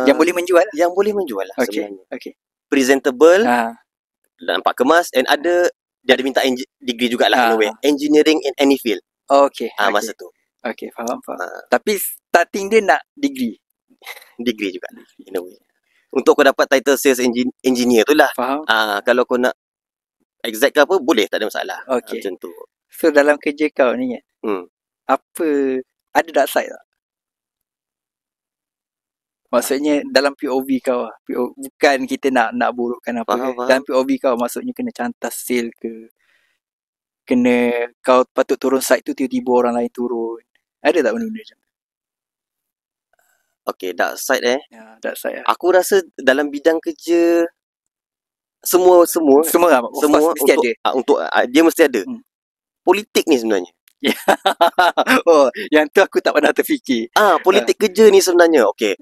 Yang boleh menjual lah. Yang boleh menjual lah Okay. sebenarnya. Okay. Presentable, Ha. nampak kemas, and ada dia ada minta degree jugalah in a way. Engineering in any field. Okay. Masa tu. Okay, faham. Tapi starting dia nak degree. Degree juga in a way. Untuk kau dapat title sales engineer tu lah. Faham. Kalau kau nak exact ke apa, boleh, tak ada masalah. Okay. Macam tu. So dalam kerja kau ni kan, apa, ada dark side tak? Maksudnya dalam POV kau lah. Bukan kita nak burukkan apa. Faham. Dalam POV kau maksudnya kena cantas sale ke, kena kau patut turun site tu tiba-tiba orang lain turun. Ada tak benda-benda macam tu? Okay, dark side Dark side lah. Aku rasa dalam bidang kerja semua mesti ada. Untuk dia mesti ada. Politik ni sebenarnya. Oh, yang tu aku tak pernah terfikir. Politik kerja ni sebenarnya. Okay.